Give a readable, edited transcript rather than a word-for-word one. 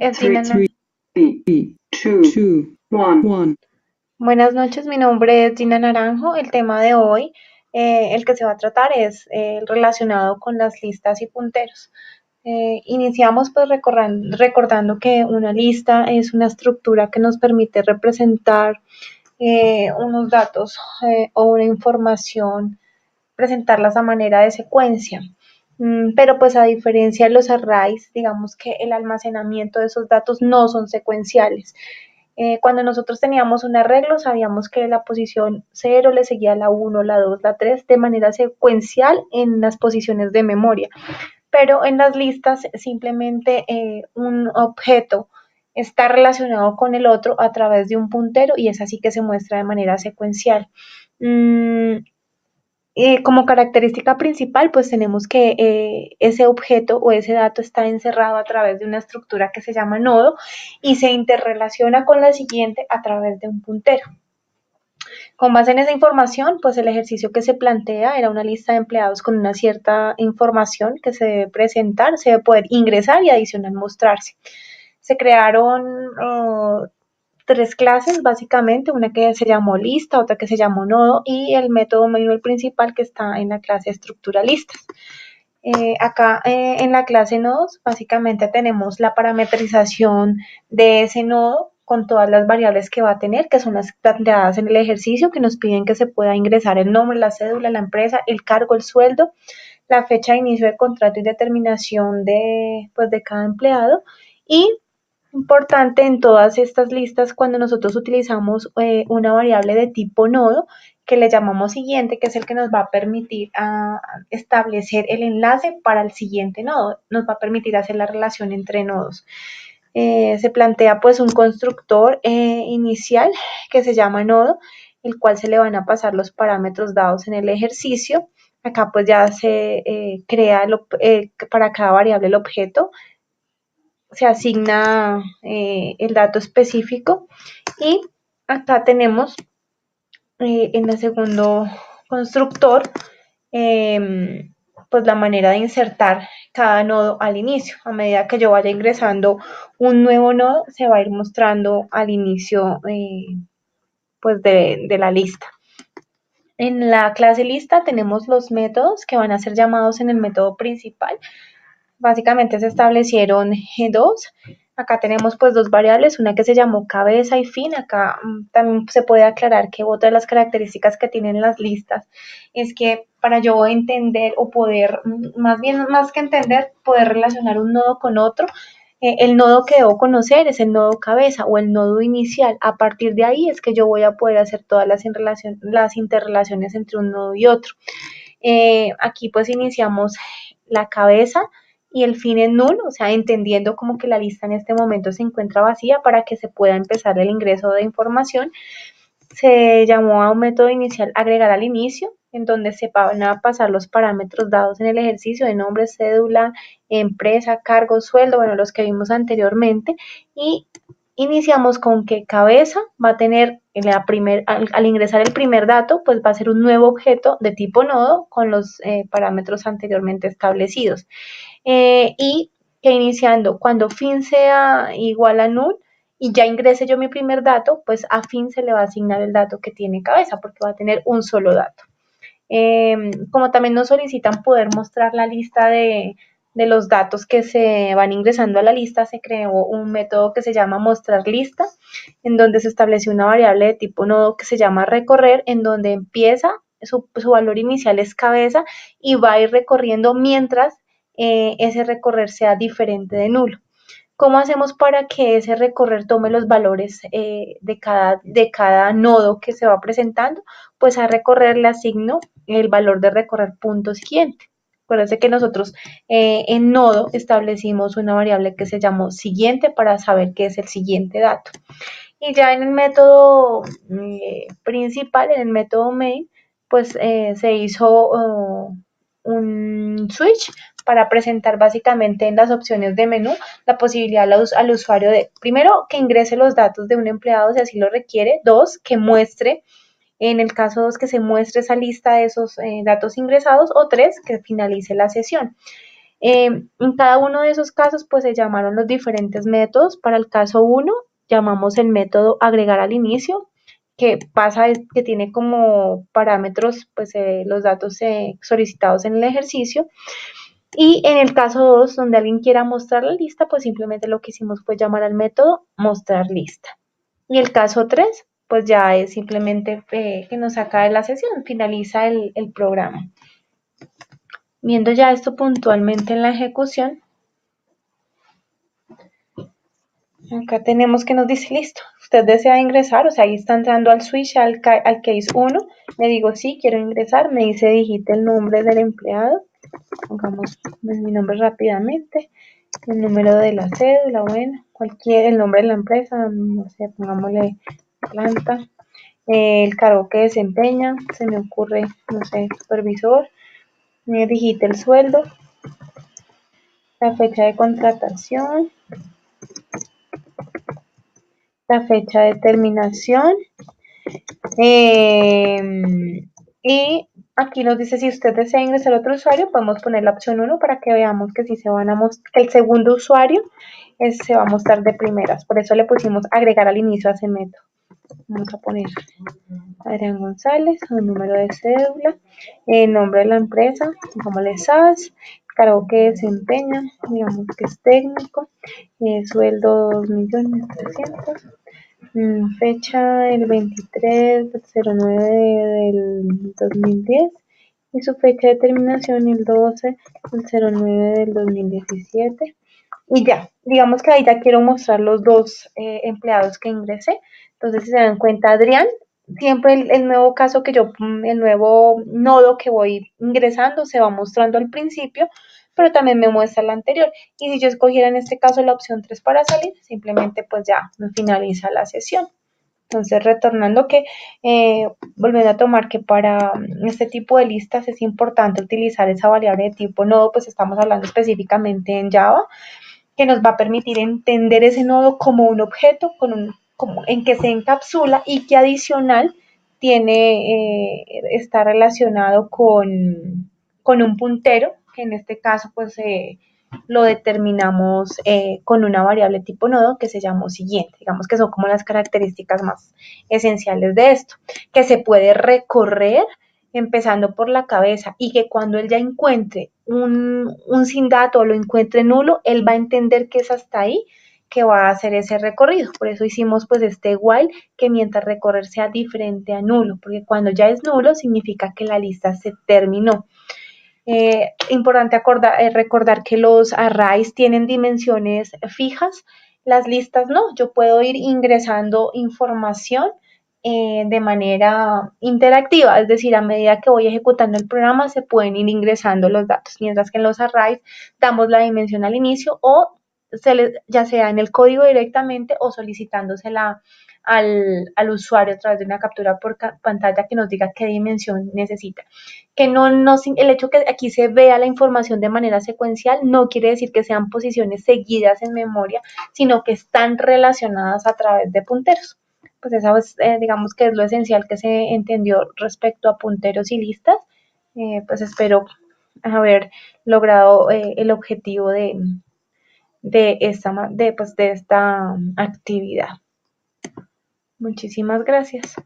es Dina. Three, two, one. Buenas noches, mi nombre es Gina Naranjo. El tema de hoy, el que se va a tratar es relacionado con las listas y punteros. Iniciamos pues recordando que una lista es una estructura que nos permite representar unos datos o una información, presentarlas a manera de secuencia. Pero pues a diferencia de los arrays, digamos que el almacenamiento de esos datos no son secuenciales. Cuando nosotros teníamos un arreglo, sabíamos que la posición 0 le seguía la 1, la 2, la 3 de manera secuencial en las posiciones de memoria. Pero en las listas simplemente un objeto está relacionado con el otro a través de un puntero y es así que se muestra de manera secuencial. Como característica principal, pues tenemos que ese objeto o ese dato está encerrado a través de una estructura que se llama nodo y se interrelaciona con la siguiente a través de un puntero. Con base en esa información, pues el ejercicio que se plantea era una lista de empleados con una cierta información que se debe presentar, se debe poder ingresar y adicional mostrarse. Se crearon tres clases básicamente, una que se llamó lista, otra que se llamó nodo y el método manual principal que está en la clase estructuralistas. Acá en la clase nodos básicamente tenemos la parametrización de ese nodo con todas las variables que va a tener, que son las planteadas en el ejercicio, que nos piden que se pueda ingresar el nombre, la cédula, la empresa, el cargo, el sueldo, la fecha de inicio de contrato y determinación pues, de cada empleado. Y importante en todas estas listas cuando nosotros utilizamos una variable de tipo nodo que le llamamos siguiente, que es el que nos va a permitir establecer el enlace para el siguiente nodo, nos va a permitir hacer la relación entre nodos. Se plantea pues un constructor inicial que se llama nodo, el cual se le van a pasar los parámetros dados en el ejercicio. Acá pues ya se crea para cada variable el objeto, se asigna el dato específico y acá tenemos en el segundo constructor pues la manera de insertar cada nodo al inicio. A medida que yo vaya ingresando un nuevo nodo, se va a ir mostrando al inicio pues de la lista. En la clase lista tenemos los métodos que van a ser llamados en el método principal. Básicamente se establecieron dos. Acá tenemos pues dos variables, una que se llamó cabeza y fin. Acá también se puede aclarar que otra de las características que tienen las listas es que para yo entender o poder, más que entender, poder relacionar un nodo con otro, el nodo que debo conocer es el nodo cabeza o el nodo inicial. A partir de ahí es que yo voy a poder hacer todas las interrelaciones entre un nodo y otro. Aquí pues iniciamos la cabeza y el fin en null, o sea, entendiendo como que la lista en este momento se encuentra vacía para que se pueda empezar el ingreso de información. Se llamó a un método inicial agregar al inicio, en donde se van a pasar los parámetros dados en el ejercicio de nombre, cédula, empresa, cargo, sueldo, bueno, los que vimos anteriormente, y iniciamos con que cabeza va a tener al ingresar el primer dato, pues va a ser un nuevo objeto de tipo nodo con los parámetros anteriormente establecidos. Y que iniciando cuando fin sea igual a null y ya ingrese yo mi primer dato, pues a fin se le va a asignar el dato que tiene cabeza porque va a tener un solo dato. Como también nos solicitan poder mostrar la lista de los datos que se van ingresando a la lista, se creó un método que se llama mostrar lista, en donde se estableció una variable de tipo nodo que se llama recorrer, en donde empieza, su valor inicial es cabeza y va a ir recorriendo mientras ese recorrer sea diferente de nulo. ¿Cómo hacemos para que ese recorrer tome los valores de cada nodo que se va presentando? Pues a recorrer le asigno el valor de recorrer punto siguiente. Acuérdense que nosotros en nodo establecimos una variable que se llamó siguiente para saber qué es el siguiente dato. Y ya en el método principal, en el método main, pues se hizo un switch para presentar básicamente en las opciones de menú la posibilidad al usuario de, primero, que ingrese los datos de un empleado si así lo requiere, dos, que muestre, en el caso 2, que se muestre esa lista de esos datos ingresados, o tres, que finalice la sesión. En cada uno de esos casos, pues se llamaron los diferentes métodos. Para el caso 1, llamamos el método agregar al inicio, que pasa es que tiene como parámetros pues los datos solicitados en el ejercicio. Y en el caso 2, donde alguien quiera mostrar la lista, pues simplemente lo que hicimos fue llamar al método mostrar lista. Y el caso 3, pues ya es simplemente que nos saca de la sesión, finaliza el programa. Viendo ya esto puntualmente en la ejecución, acá tenemos que nos dice, listo, usted desea ingresar, o sea, ahí está entrando al switch, al case 1, le digo, sí, quiero ingresar, me dice, digite el nombre del empleado, pongamos mi nombre rápidamente, el número de la cédula, bueno, el nombre de la empresa, no sé, pongámosle planta, el cargo que desempeña, se me ocurre, no sé, supervisor, digite el sueldo, la fecha de contratación, la fecha de terminación, y aquí nos dice si usted desea ingresar a otro usuario, podemos poner la opción 1 para que veamos que si se van a mostrar, que el segundo usuario se va a mostrar de primeras. Por eso le pusimos agregar al inicio a ese método. Vamos a poner Adrián González, el número de cédula, el nombre de la empresa, como le SAS, cargo que desempeña, digamos que es técnico, sueldo 2.300.000, fecha el 23/09 del 2010 y su fecha de terminación el 12/09 del 2017. Y ya, digamos que ahí ya quiero mostrar los dos empleados que ingresé. Entonces, si se dan cuenta, Adrián, siempre el nuevo caso que el nuevo nodo que voy ingresando se va mostrando al principio, pero también me muestra el anterior. Y si yo escogiera en este caso la opción 3 para salir, simplemente pues ya me finaliza la sesión. Entonces, retornando que, volviendo a tomar que para este tipo de listas es importante utilizar esa variable de tipo nodo, pues estamos hablando específicamente en Java, que nos va a permitir entender ese nodo como un objeto como en que se encapsula y que adicional está relacionado con un puntero, que en este caso pues lo determinamos con una variable tipo nodo que se llamó siguiente. Digamos que son como las características más esenciales de esto, que se puede recorrer empezando por la cabeza y que cuando él ya encuentre un sin dato o lo encuentre nulo, él va a entender que es hasta ahí que va a hacer ese recorrido. Por eso hicimos pues este while, que mientras recorrer sea diferente a nulo, porque cuando ya es nulo significa que la lista se terminó. Importante recordar que los arrays tienen dimensiones fijas, las listas no. Yo puedo ir ingresando información de manera interactiva, es decir, a medida que voy ejecutando el programa se pueden ir ingresando los datos, mientras que en los arrays damos la dimensión al inicio o ya sea en el código directamente o solicitándosela al usuario a través de una captura por pantalla que nos diga qué dimensión necesita. Que el hecho que aquí se vea la información de manera secuencial no quiere decir que sean posiciones seguidas en memoria, sino que están relacionadas a través de punteros. Pues eso es, digamos que es lo esencial que se entendió respecto a punteros y listas. Pues espero haber logrado el objetivo de esta actividad. Muchísimas gracias.